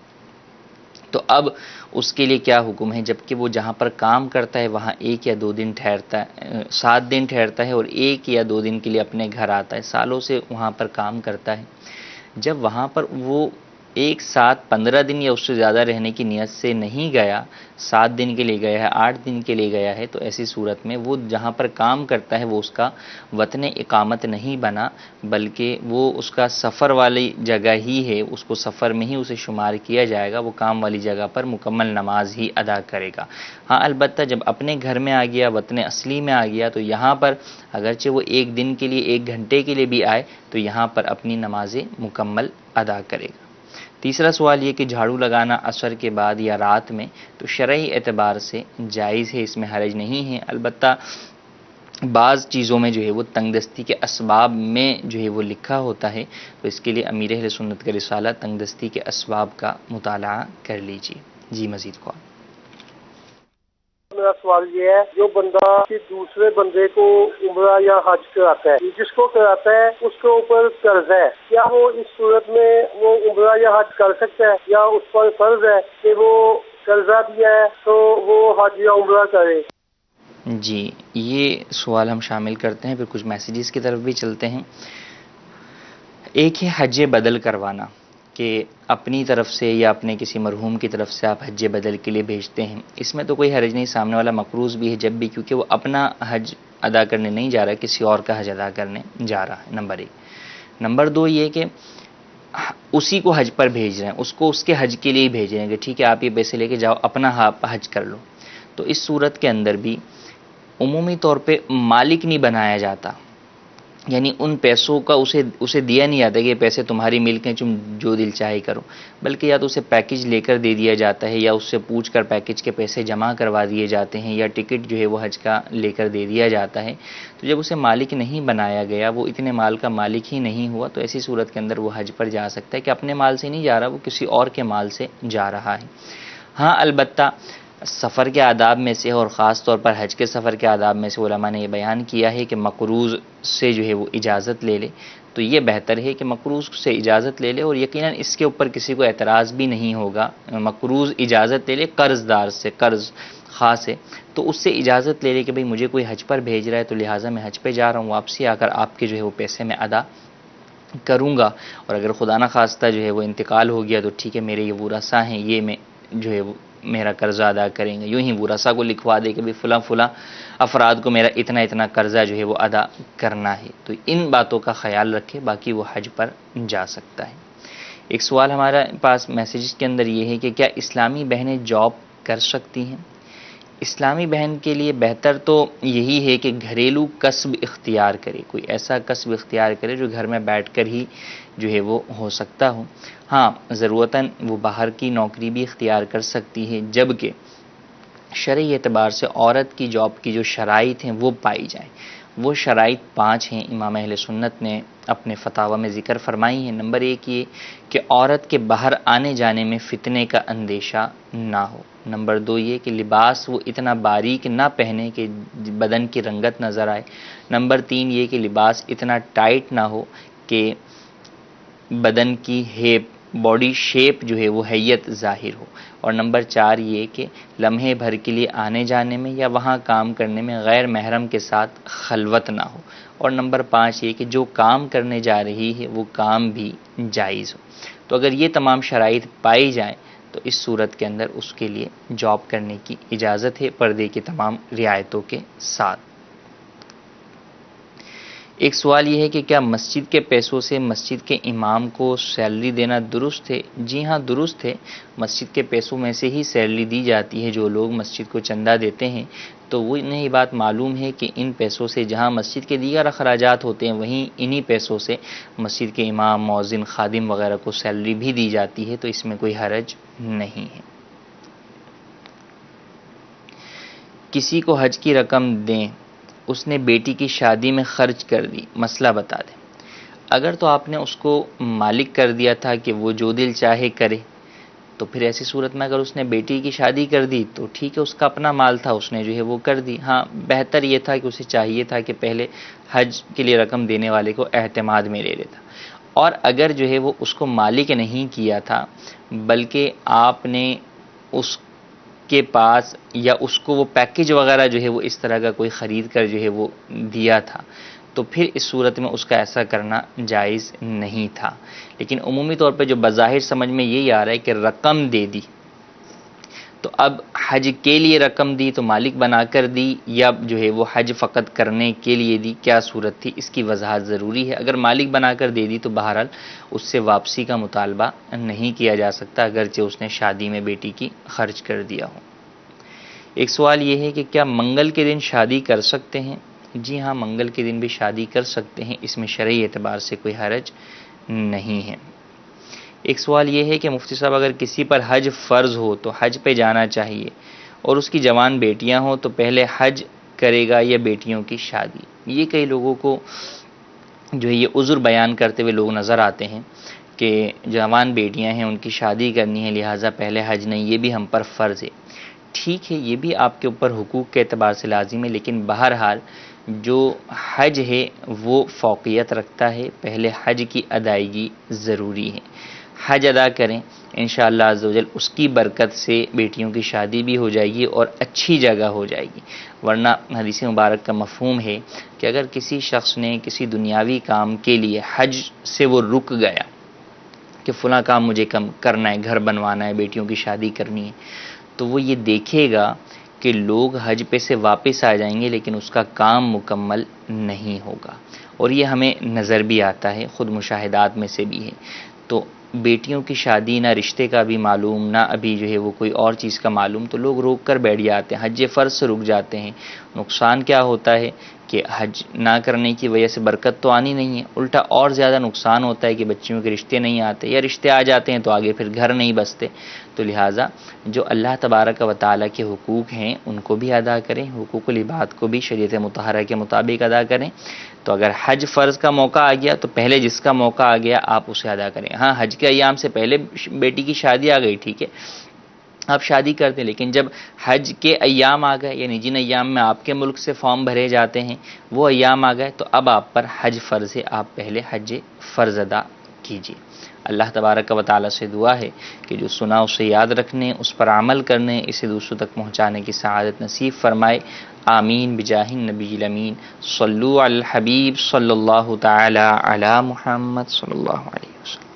تو اب اس کے لیے کیا حکم ہے، جبکہ وہ جہاں پر کام کرتا ہے وہاں 1 یا 2 دن ٹھہرتا ہے، 7 دن ٹھہرتا ہے اور 1 یا 2 دن کے لیے اپنے گھر آتا ہے. سالوں سے وہاں پر کام کرتا ہے. جب وہاں پر وہ ایک ساتھ 15 دن یا اس سے زیادہ رہنے کی نیت سے نہیں گیا، 7 دن کے لیے گیا ہے، 8 دن کے لیے گیا ہے، تو ایسی صورت میں وہ جہاں پر کام کرتا ہے وہ اس کا وطن اقامت نہیں بنا، بلکہ وہ اس کا سفر والی جگہ ہی ہے، اس کو سفر میں ہی اسے شمار کیا جائے گا. وہ کام والی جگہ پر مکمل نماز ہی ادا کرے گا. ہاں البتہ جب اپنے گھر میں آ گیا، وطن اصلی میں آ گیا، تو یہاں پر اگرچہ وہ 1 دن کے لیے 1 گھنٹے کے لیے بھی آئے تو یہاں پر اپنی نمازیں مکمل ادا کرے گا. تیسرا سوال یہ کہ جھاڑو لگانا عصر کے بعد یا رات میں تو شرعی اعتبار سے جائز ہے، اس میں حرج نہیں ہے. البتہ بعض چیزوں میں جو ہے وہ تنگ دستی کے اسباب میں جو ہے وہ لکھا ہوتا ہے، تو اس کے لیے امیر اہل سنت کا رسالہ تنگ دستی کے اسباب کا مطالعہ کر لیجیے. جی مزید کو میرا سوال یہ ہے، جو بندہ دوسرے بندے کو عمرہ یا حج کراتا ہے، جس کو کراتا ہے اس کے اوپر قرض ہے، کیا وہ اس صورت میں وہ عمرہ یا حج کر سکتا ہے، یا اس پر فرض ہے کہ وہ قرضہ دیا ہے تو وہ حج یا عمرہ کرے؟ جی یہ سوال ہم شامل کرتے ہیں، پھر کچھ میسیجز کی طرف بھی چلتے ہیں. ایک ہے حج بدل کروانا، کہ اپنی طرف سے یا اپنے کسی مرحوم کی طرف سے آپ حج بدل کے لیے بھیجتے ہیں. اس میں تو کوئی حرج نہیں، سامنے والا مقروض بھی ہے جب بھی، کیونکہ وہ اپنا حج ادا کرنے نہیں جا رہا، کسی اور کا حج ادا کرنے جا رہا ہے. نمبر 1. نمبر 2 یہ کہ اسی کو حج پر بھیج رہے ہیں، اس کو اس کے حج کے لیے بھیج رہے ہیں کہ ٹھیک ہے آپ یہ پیسے لے کے جاؤ، اپنا حج کر لو. تو اس صورت کے اندر بھی عمومی طور پہ مالک نہیں بنایا جاتا، یعنی ان پیسوں کا اسے دیا نہیں جاتا کہ یہ پیسے تمہاری ملک ہیں، تم جو دل چاہے کرو، بلکہ یا تو اسے پیکج لے کر دے دیا جاتا ہے، یا اس سے پوچھ کر پیکج کے پیسے جمع کروا دیے جاتے ہیں، یا ٹکٹ جو ہے وہ حج کا لے کر دے دیا جاتا ہے. تو جب اسے مالک نہیں بنایا گیا، وہ اتنے مال کا مالک ہی نہیں ہوا، تو ایسی صورت کے اندر وہ حج پر جا سکتا ہے کہ اپنے مال سے نہیں جا رہا، وہ کسی اور کے مال سے جا رہا ہے. ہاں البتہ سفر کے آداب میں سے اور خاص طور پر حج کے سفر کے آداب میں سے علماء نے یہ بیان کیا ہے کہ مقروض سے جو ہے وہ اجازت لے لے. تو یہ بہتر ہے کہ مقروض سے اجازت لے لے، اور یقیناً اس کے اوپر کسی کو اعتراض بھی نہیں ہوگا. مقروض اجازت لے لے قرض دار سے، قرض خاص ہے تو اس سے اجازت لے لے کہ بھئی مجھے کوئی حج پر بھیج رہا ہے تو لہٰذا میں حج پہ جا رہا ہوں، واپسی آ کر آپ کے جو ہے وہ پیسے میں ادا کروں گا، اور اگر خدا نہ خواستہ جو ہے وہ انتقال ہو گیا تو ٹھیک ہے، میرے یہ ورثاء ہیں، یہ میں جو ہے وہ میرا قرضہ ادا کریں گے. یوں ہی ورثاء کو لکھوا دے کہ فلاں فلاں افراد کو میرا اتنا اتنا قرضہ جو ہے وہ ادا کرنا ہے. تو ان باتوں کا خیال رکھے، باقی وہ حج پر جا سکتا ہے. ایک سوال ہمارا پاس میسیج کے اندر یہ ہے کہ کیا اسلامی بہنیں جاب کر سکتی ہیں؟ اسلامی بہن کے لیے بہتر تو یہی ہے کہ گھریلو کسب اختیار کرے، کوئی ایسا کسب اختیار کرے جو گھر میں بیٹھ کر ہی جو ہے وہ ہو سکتا ہو. ہاں ضرورتاً وہ باہر کی نوکری بھی اختیار کر سکتی ہے، جبکہ شرعی اعتبار سے عورت کی جاب کی جو شرائط ہیں وہ پائی جائیں. وہ شرائط 5 ہیں، امام اہل سنت نے اپنے فتاوی میں ذکر فرمائی ہیں. نمبر 1 یہ کہ عورت کے باہر آنے جانے میں فتنے کا اندیشہ نہ ہو. نمبر 2 یہ کہ لباس وہ اتنا باریک نہ پہنے کہ بدن کی رنگت نظر آئے. نمبر 3 یہ کہ لباس اتنا ٹائٹ نہ ہو کہ بدن کی ہیپ باڈی شیپ جو ہے وہ حیت ظاہر ہو، اور نمبر 4 یہ کہ لمحے بھر کے لیے آنے جانے میں یا وہاں کام کرنے میں غیر محرم کے ساتھ خلوت نہ ہو، اور نمبر 5 یہ کہ جو کام کرنے جا رہی ہے وہ کام بھی جائز ہو۔ تو اگر یہ تمام شرائط پائی جائیں تو اس صورت کے اندر اس کے لیے جاب کرنے کی اجازت ہے پردے کی تمام رعایتوں کے ساتھ۔ ایک سوال یہ ہے کہ کیا مسجد کے پیسوں سے مسجد کے امام کو سیلری دینا درست ہے؟ جی ہاں درست ہے، مسجد کے پیسوں میں سے ہی سیلری دی جاتی ہے۔ جو لوگ مسجد کو چندہ دیتے ہیں تو وہ انہیں یہ بات معلوم ہے کہ ان پیسوں سے جہاں مسجد کے دیگر اخراجات ہوتے ہیں وہیں انہی پیسوں سے مسجد کے امام، مؤذن، خادم وغیرہ کو سیلری بھی دی جاتی ہے، تو اس میں کوئی حرج نہیں ہے۔ کسی کو حج کی رقم دیں، اس نے بیٹی کی شادی میں خرچ کر دی، مسئلہ بتا دیں۔ اگر تو آپ نے اس کو مالک کر دیا تھا کہ وہ جو دل چاہے کرے، تو پھر ایسی صورت میں اگر اس نے بیٹی کی شادی کر دی تو ٹھیک ہے، اس کا اپنا مال تھا، اس نے جو ہے وہ کر دی۔ ہاں بہتر یہ تھا کہ اسے چاہیے تھا کہ پہلے حج کے لیے رقم دینے والے کو اعتماد میں لے لیتا، اور اگر جو ہے وہ اس کو مالک نہیں کیا تھا بلکہ آپ نے اس کے پاس یا اس کو وہ پیکج وغیرہ جو ہے وہ اس طرح کا کوئی خرید کر جو ہے وہ دیا تھا، تو پھر اس صورت میں اس کا ایسا کرنا جائز نہیں تھا۔ لیکن عمومی طور پہ جو بظاہر سمجھ میں یہی آ رہا ہے کہ رقم دے دی، تو اب حج کے لیے رقم دی تو مالک بنا کر دی یا جو ہے وہ حج فقط کرنے کے لیے دی، کیا صورت تھی، اس کی وضاحت ضروری ہے۔ اگر مالک بنا کر دے دی تو بہرحال اس سے واپسی کا مطالبہ نہیں کیا جا سکتا، اگرچہ اس نے شادی میں بیٹی کی خرچ کر دیا ہو۔ ایک سوال یہ ہے کہ کیا منگل کے دن شادی کر سکتے ہیں؟ جی ہاں، منگل کے دن بھی شادی کر سکتے ہیں، اس میں شرعی اعتبار سے کوئی حرج نہیں ہے۔ ایک سوال یہ ہے کہ مفتی صاحب اگر کسی پر حج فرض ہو تو حج پہ جانا چاہیے اور اس کی جوان بیٹیاں ہوں تو پہلے حج کرے گا یا بیٹیوں کی شادی؟ یہ کئی لوگوں کو جو ہے یہ عذر بیان کرتے ہوئے لوگ نظر آتے ہیں کہ جوان بیٹیاں ہیں، ان کی شادی کرنی ہے، لہٰذا پہلے حج نہیں، یہ بھی ہم پر فرض ہے۔ ٹھیک ہے، یہ بھی آپ کے اوپر حقوق کے اعتبار سے لازم ہے، لیکن بہرحال جو حج ہے وہ فوقیت رکھتا ہے، پہلے حج کی ادائیگی ضروری ہے۔ حج ادا کریں انشاءاللہ عزوجل، اس کی برکت سے بیٹیوں کی شادی بھی ہو جائے گی اور اچھی جگہ ہو جائے گی۔ ورنہ حدیث مبارک کا مفہوم ہے کہ اگر کسی شخص نے کسی دنیاوی کام کے لیے حج سے وہ رک گیا کہ فلاں کام مجھے کرنا ہے، گھر بنوانا ہے، بیٹیوں کی شادی کرنی ہے، تو وہ یہ دیکھے گا کہ لوگ حج پہ سے واپس آ جائیں گے لیکن اس کا کام مکمل نہیں ہوگا، اور یہ ہمیں نظر بھی آتا ہے، خود مشاہدات میں سے بھی ہے۔ تو بیٹیوں کی شادی نہ رشتے کا بھی معلوم، نہ ابھی جو ہے وہ کوئی اور چیز کا معلوم، تو لوگ روک کر بیٹھ جاتے ہیں، حج فرض سے رک جاتے ہیں۔ نقصان کیا ہوتا ہے کہ حج نہ کرنے کی وجہ سے برکت تو آنی نہیں ہے، الٹا اور زیادہ نقصان ہوتا ہے کہ بچیوں کے رشتے نہیں آتے، یا رشتے آ جاتے ہیں تو آگے پھر گھر نہیں بستے۔ تو لہٰذا جو اللہ تبارک و تعالیٰ کے حقوق ہیں ان کو بھی ادا کریں، حقوق العباد کو بھی شریعت مطہرہ کے مطابق ادا کریں۔ تو اگر حج فرض کا موقع آ گیا تو پہلے جس کا موقع آ گیا آپ اسے ادا کریں۔ ہاں حج کے ایام سے پہلے بیٹی کی شادی آ گئی، ٹھیک ہے، آپ شادی کرتے، لیکن جب حج کے ایام آ گئے، یعنی جن ایام میں آپ کے ملک سے فارم بھرے جاتے ہیں وہ ایام آ گئے، تو اب آپ پر حج فرض ہے، آپ پہلے حج فرض ادا کیجیے۔ اللہ تبارک و تعالیٰ سے دعا ہے کہ جو سنا اسے یاد رکھنے، اس پر عمل کرنے، اسے دوسروں تک پہنچانے کی سعادت نصیب فرمائے۔ آمین بجاہ النبی الامین۔ صلو علی الحبیب صلی اللہ تعالی علی محمد صلی اللہ علیہ وسلم۔